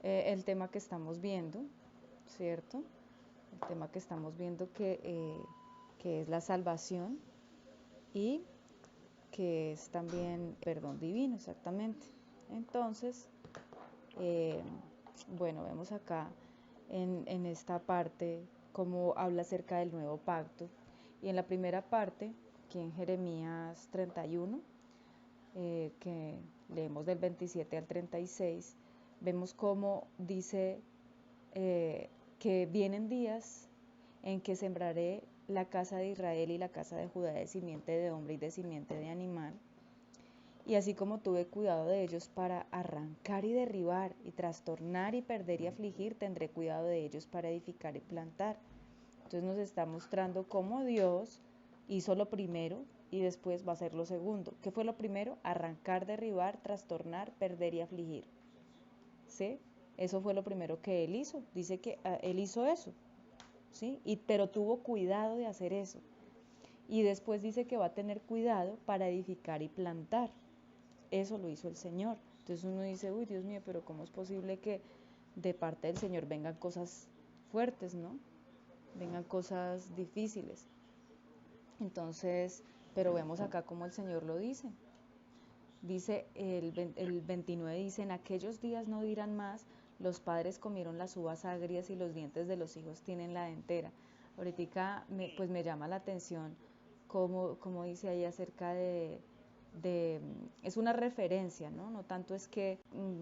el tema que estamos viendo, ¿cierto? El tema que estamos viendo que es la salvación y que es también perdón divino, exactamente. Entonces, eh, bueno, vemos acá en esta parte cómo habla acerca del nuevo pacto. Y en la primera parte, aquí en Jeremías 31, que leemos del 27 al 36, vemos cómo dice que vienen días en que sembraré la casa de Israel y la casa de Judá de simiente de hombre y de simiente de animal, y así como tuve cuidado de ellos para arrancar y derribar y trastornar y perder y afligir, tendré cuidado de ellos para edificar y plantar. Entonces nos está mostrando cómo Dios hizo lo primero y después va a hacer lo segundo. ¿Qué fue lo primero? Arrancar, derribar, trastornar, perder y afligir. ¿Sí? Eso fue lo primero que él hizo. Dice que él hizo eso. ¿Sí? Pero tuvo cuidado de hacer eso. Y después dice que va a tener cuidado para edificar y plantar. Eso lo hizo el Señor. Entonces uno dice, uy, Dios mío, pero ¿cómo es posible que de parte del Señor vengan cosas fuertes, ¿no? Vengan cosas difíciles. Entonces, pero vemos acá como el Señor lo dice. Dice el 29, dice, en aquellos días no dirán más, los padres comieron las uvas agrias y los dientes de los hijos tienen la dentera. Ahorita pues me llama la atención como dice ahí acerca es una referencia, ¿no? No tanto es que,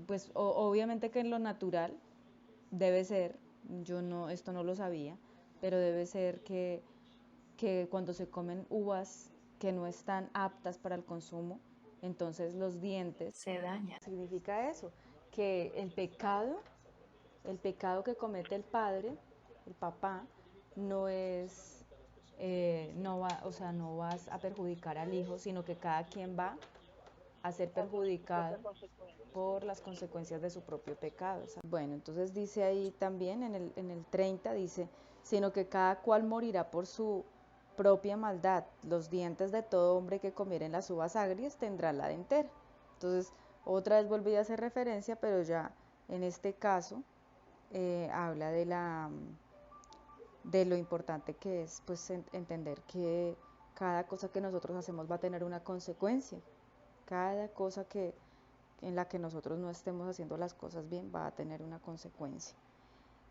pues obviamente que en lo natural debe ser, yo no, esto no lo sabía, pero debe ser que cuando se comen uvas que no están aptas para el consumo, entonces los dientes Se daña. significa eso, que el pecado que comete el padre, el papá, no es, no va, o sea, no vas a perjudicar al hijo, sino que cada quien va a ser perjudicado por las consecuencias de su propio pecado. Bueno, entonces dice ahí también en el 30, dice, sino que cada cual morirá por su propia maldad. Los dientes de todo hombre que comieren las uvas agrias tendrá la dentera. Entonces, otra vez volví a hacer referencia, pero ya en este caso habla de lo importante que es pues entender que cada cosa que nosotros hacemos va a tener una consecuencia. Cada cosa en la que nosotros no estemos haciendo las cosas bien va a tener una consecuencia.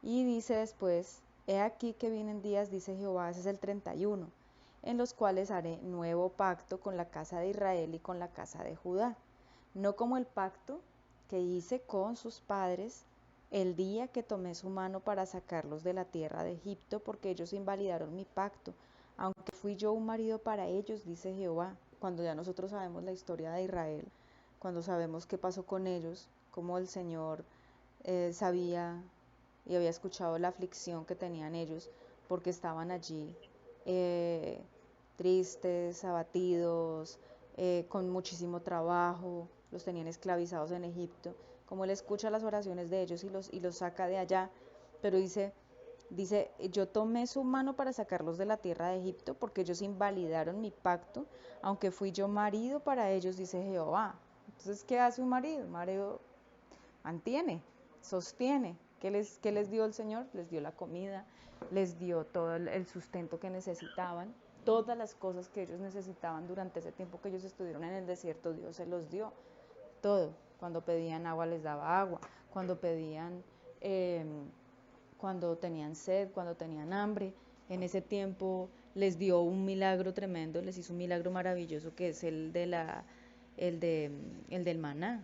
Y dice después, he aquí que vienen días, dice Jehová, ese es el 31, en los cuales haré nuevo pacto con la casa de Israel y con la casa de Judá, no como el pacto que hice con sus padres el día que tomé su mano para sacarlos de la tierra de Egipto, porque ellos invalidaron mi pacto, aunque fui yo un marido para ellos, dice Jehová. Cuando ya nosotros sabemos la historia de Israel, cuando sabemos qué pasó con ellos, cómo el Señor sabía y había escuchado la aflicción que tenían ellos, porque estaban allí eh, tristes, abatidos, con muchísimo trabajo, los tenían esclavizados en Egipto, como él escucha las oraciones de ellos y los saca de allá, pero dice, yo tomé su mano para sacarlos de la tierra de Egipto porque ellos invalidaron mi pacto, aunque fui yo marido para ellos, dice Jehová. Entonces, ¿qué hace un marido? Un marido mantiene, sostiene. ¿Qué les dio el Señor? Les dio la comida, les dio todo el sustento que necesitaban, todas las cosas que ellos necesitaban durante ese tiempo que ellos estuvieron en el desierto, Dios se los dio, todo. Cuando pedían agua les daba agua, cuando pedían, eh, cuando tenían sed, cuando tenían hambre, en ese tiempo les dio un milagro tremendo, les hizo un milagro maravilloso que es el del maná,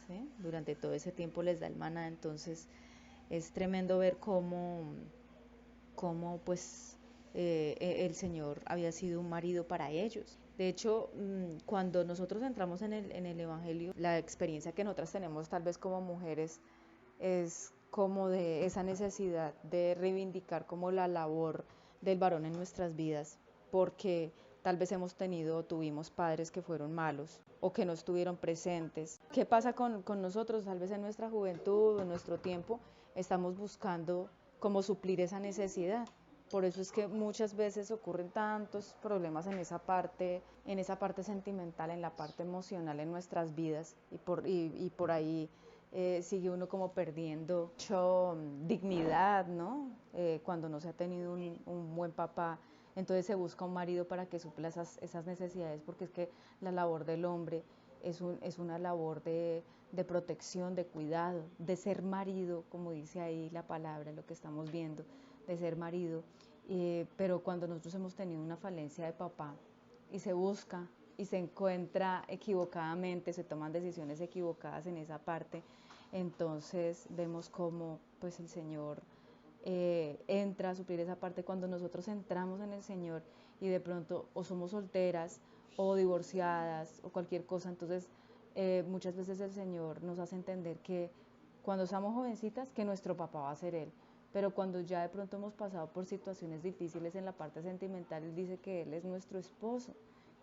¿sí? Durante todo ese tiempo les da el maná, entonces es tremendo ver cómo pues el Señor había sido un marido para ellos. De hecho, cuando nosotros entramos en el Evangelio, la experiencia que nosotras tenemos tal vez como mujeres es como de esa necesidad de reivindicar como la labor del varón en nuestras vidas, porque tal vez hemos tenido o tuvimos padres que fueron malos o que no estuvieron presentes. ¿Qué pasa con nosotros? Tal vez en nuestra juventud o en nuestro tiempo estamos buscando cómo suplir esa necesidad. Por eso es que muchas veces ocurren tantos problemas en esa parte sentimental, en la parte emocional en nuestras vidas y por ahí sigue uno como perdiendo mucho dignidad, ¿no? Cuando no se ha tenido un buen papá, entonces se busca un marido para que supla esas necesidades, porque es que la labor del hombre es una labor de protección, de cuidado, de ser marido, como dice ahí la palabra, lo que estamos viendo, de ser marido. Pero cuando nosotros hemos tenido una falencia de papá y se busca y se encuentra equivocadamente, se toman decisiones equivocadas en esa parte, entonces vemos cómo pues el Señor entra a suplir esa parte cuando nosotros entramos en el Señor y de pronto o somos solteras o divorciadas o cualquier cosa, entonces muchas veces el Señor nos hace entender que cuando estamos jovencitas que nuestro papá va a ser Él, pero cuando ya de pronto hemos pasado por situaciones difíciles en la parte sentimental, Él dice que Él es nuestro esposo,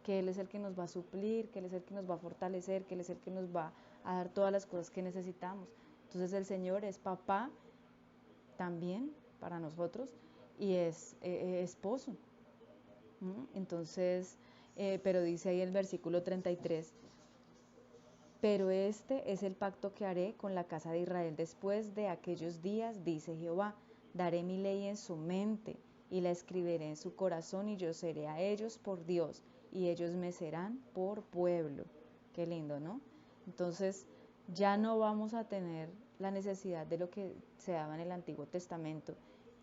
que Él es el que nos va a suplir, que Él es el que nos va a fortalecer, que Él es el que nos va a dar todas las cosas que necesitamos. Entonces el Señor es papá también para nosotros y es esposo. Entonces, pero dice ahí el versículo 33, pero este es el pacto que haré con la casa de Israel después de aquellos días, dice Jehová, daré mi ley en su mente y la escribiré en su corazón y yo seré a ellos por Dios y ellos me serán por pueblo. Qué lindo, ¿no? Entonces ya no vamos a tener la necesidad de lo que se daba en el Antiguo Testamento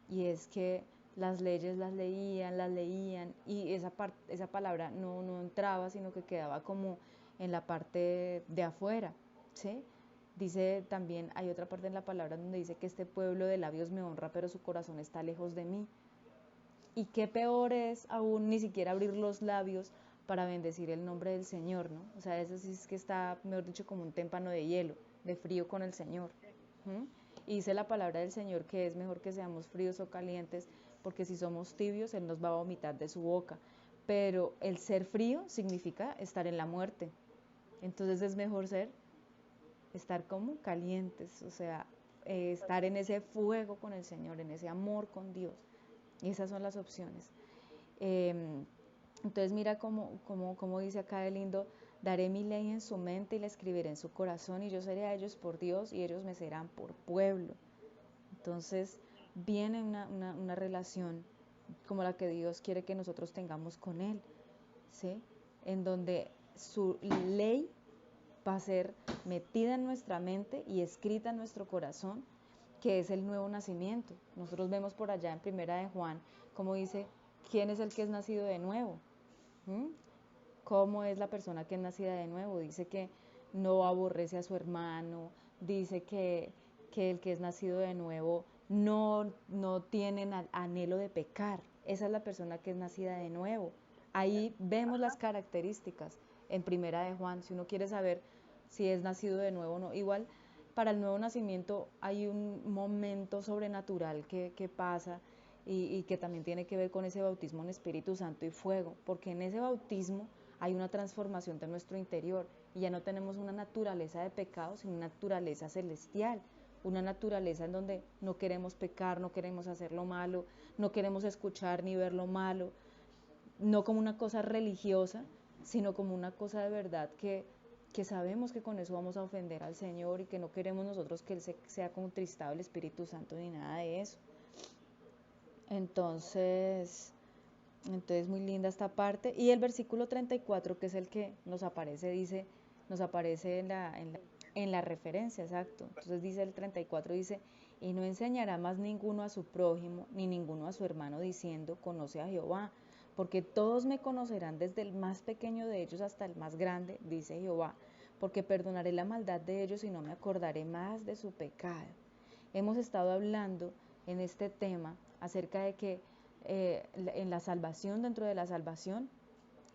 y es que las leyes las leían y esa palabra no entraba, sino que quedaba como en la parte de afuera, ¿sí? Dice también, hay otra parte en la palabra donde dice que este pueblo de labios me honra, pero su corazón está lejos de mí. Y qué peor es aún ni siquiera abrir los labios para bendecir el nombre del Señor, ¿no? O sea, eso sí es que está, mejor dicho, como un témpano de hielo, de frío con el Señor. ¿Mm? Y dice la palabra del Señor que es mejor que seamos fríos o calientes, porque si somos tibios, Él nos va a vomitar de su boca. Pero el ser frío significa estar en la muerte. Entonces es mejor estar como calientes, o sea, estar en ese fuego con el Señor, en ese amor con Dios. Y esas son las opciones. Eh, entonces mira cómo dice acá de lindo, daré mi ley en su mente y la escribiré en su corazón y yo seré a ellos por Dios y ellos me serán por pueblo. Entonces viene una relación como la que Dios quiere que nosotros tengamos con Él, ¿sí? En donde su ley va a ser metida en nuestra mente y escrita en nuestro corazón, que es el nuevo nacimiento. Nosotros vemos por allá en Primera de Juan, como dice, ¿quién es el que es nacido de nuevo? ¿Mm? ¿Cómo es la persona que es nacida de nuevo? Dice que no aborrece a su hermano, dice que el que es nacido de nuevo no tiene anhelo de pecar. Esa es la persona que es nacida de nuevo. Ahí vemos las características en Primera de Juan, si uno quiere saber si es nacido de nuevo o no. Igual, para el nuevo nacimiento hay un momento sobrenatural que pasa y que también tiene que ver con ese bautismo en Espíritu Santo y fuego, porque en ese bautismo hay una transformación de nuestro interior y ya no tenemos una naturaleza de pecado, sino una naturaleza celestial, una naturaleza en donde no queremos pecar, no queremos hacer lo malo, no queremos escuchar ni ver lo malo, no como una cosa religiosa, sino como una cosa de verdad que sabemos que con eso vamos a ofender al Señor y que no queremos nosotros que Él sea contristado el Espíritu Santo ni nada de eso. Entonces muy linda esta parte. Y el versículo 34, que es el que nos aparece, dice, nos aparece en la referencia, exacto. Entonces dice el 34, dice, y no enseñará más ninguno a su prójimo, ni ninguno a su hermano, diciendo, conoce a Jehová, porque todos me conocerán desde el más pequeño de ellos hasta el más grande, dice Jehová, porque perdonaré la maldad de ellos y no me acordaré más de su pecado. Hemos estado hablando en este tema acerca de que en la salvación, dentro de la salvación,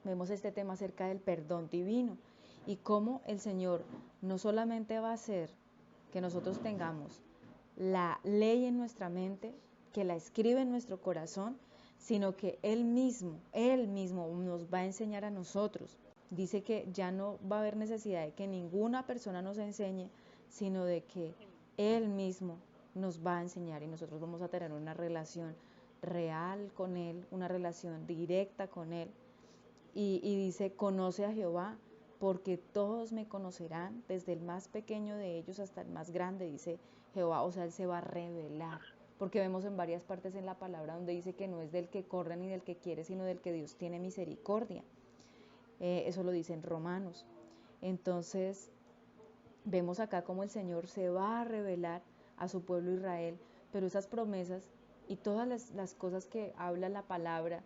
vemos este tema acerca del perdón divino y cómo el Señor no solamente va a hacer que nosotros tengamos la ley en nuestra mente, que la escribe en nuestro corazón, sino que Él mismo nos va a enseñar a nosotros. Dice que ya no va a haber necesidad de que ninguna persona nos enseñe, sino de que Él mismo nos va a enseñar y nosotros vamos a tener una relación real con Él, una relación directa con Él. Y dice, conoce a Jehová, porque todos me conocerán, desde el más pequeño de ellos hasta el más grande, dice Jehová. O sea, Él se va a revelar, porque vemos en varias partes en la palabra donde dice que no es del que corre ni del que quiere, sino del que Dios tiene misericordia. Eso lo dice en Romanos. Entonces, vemos acá cómo el Señor se va a revelar a su pueblo Israel, pero esas promesas y todas las cosas que habla la palabra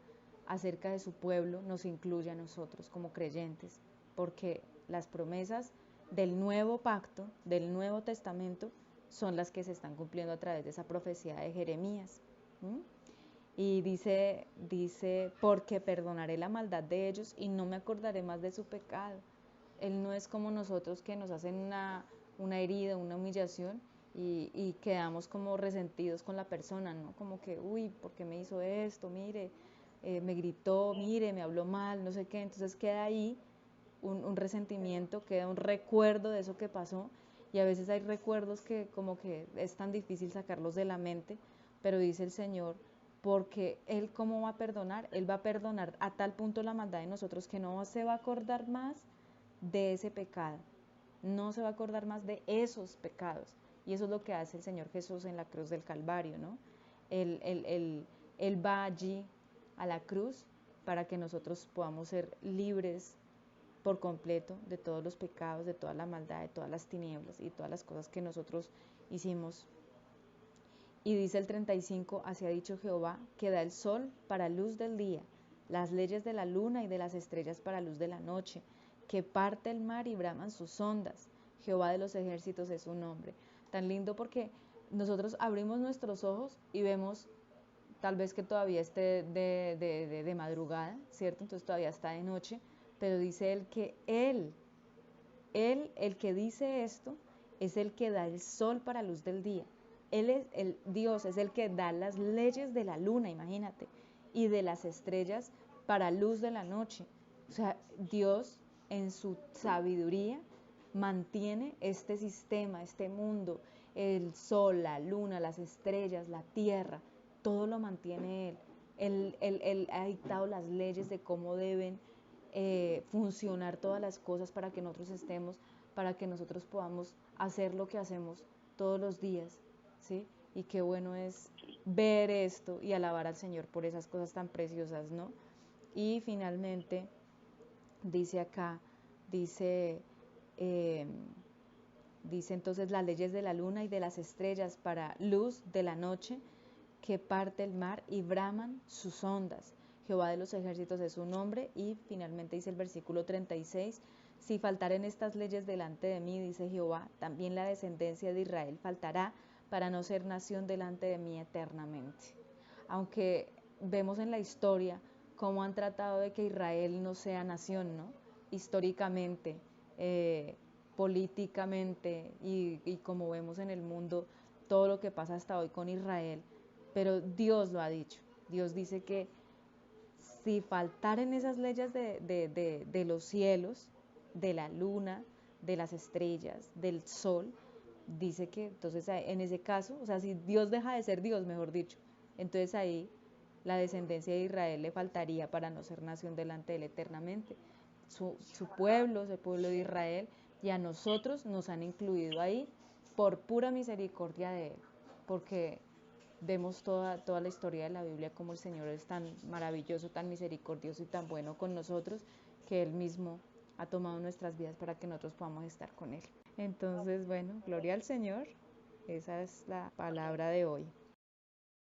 acerca de su pueblo nos incluye a nosotros como creyentes, porque las promesas del nuevo pacto, del Nuevo Testamento, son las que se están cumpliendo a través de esa profecía de Jeremías. ¿Mm? Y dice, porque perdonaré la maldad de ellos y no me acordaré más de su pecado. Él no es como nosotros que nos hacen una herida, una humillación y quedamos como resentidos con la persona, ¿no? Como que, uy, ¿por qué me hizo esto? Mire, me gritó, mire, me habló mal, no sé qué. Entonces queda ahí un resentimiento, queda un recuerdo de eso que pasó y a veces hay recuerdos que como que es tan difícil sacarlos de la mente, pero dice el Señor, porque Él cómo va a perdonar, Él va a perdonar a tal punto la maldad de nosotros que no se va a acordar más de ese pecado, no se va a acordar más de esos pecados. Y eso es lo que hace el Señor Jesús en la cruz del Calvario, ¿no? Él va allí a la cruz para que nosotros podamos ser libres por completo de todos los pecados, de toda la maldad, de todas las tinieblas y todas las cosas que nosotros hicimos. Y dice el 35, así ha dicho Jehová, que da el sol para luz del día, las leyes de la luna y de las estrellas para luz de la noche, que parte el mar y braman sus ondas. Jehová de los ejércitos es su nombre. Tan lindo porque nosotros abrimos nuestros ojos y vemos tal vez que todavía esté de madrugada, ¿cierto? Entonces todavía está de noche, pero dice él que él, el que dice esto, es el que da el sol para luz del día. Él es el Dios, es el que da las leyes de la luna, imagínate, y de las estrellas para luz de la noche. O sea, Dios en su sabiduría mantiene este sistema, este mundo, el sol, la luna, las estrellas, la tierra, todo lo mantiene Él. Él ha dictado las leyes de cómo deben funcionar todas las cosas para que nosotros estemos, para que nosotros podamos hacer lo que hacemos todos los días, ¿sí? Y qué bueno es ver esto y alabar al Señor por esas cosas tan preciosas, ¿no? Y finalmente, dice acá, dice, eh, dice entonces las leyes de la luna y de las estrellas para luz de la noche, que parte el mar y braman sus ondas. Jehová de los ejércitos es su nombre. Y finalmente dice el versículo 36, si faltaren estas leyes delante de mí, dice Jehová, también la descendencia de Israel faltará para no ser nación delante de mí eternamente. Aunque vemos en la historia cómo han tratado de que Israel no sea nación, ¿no? Históricamente, políticamente y como vemos en el mundo, todo lo que pasa hasta hoy con Israel, pero Dios lo ha dicho. Dios dice que si faltaren esas leyes de los cielos, de la luna, de las estrellas, del sol, dice que entonces en ese caso, o sea, si Dios deja de ser Dios, mejor dicho, entonces ahí la descendencia de Israel le faltaría para no ser nación delante de él eternamente. Su pueblo, el pueblo de Israel, y a nosotros nos han incluido ahí por pura misericordia de él, porque vemos toda la historia de la Biblia, como el Señor es tan maravilloso, tan misericordioso y tan bueno con nosotros, que Él mismo ha tomado nuestras vidas para que nosotros podamos estar con Él. Entonces, bueno, gloria al Señor. Esa es la palabra de hoy.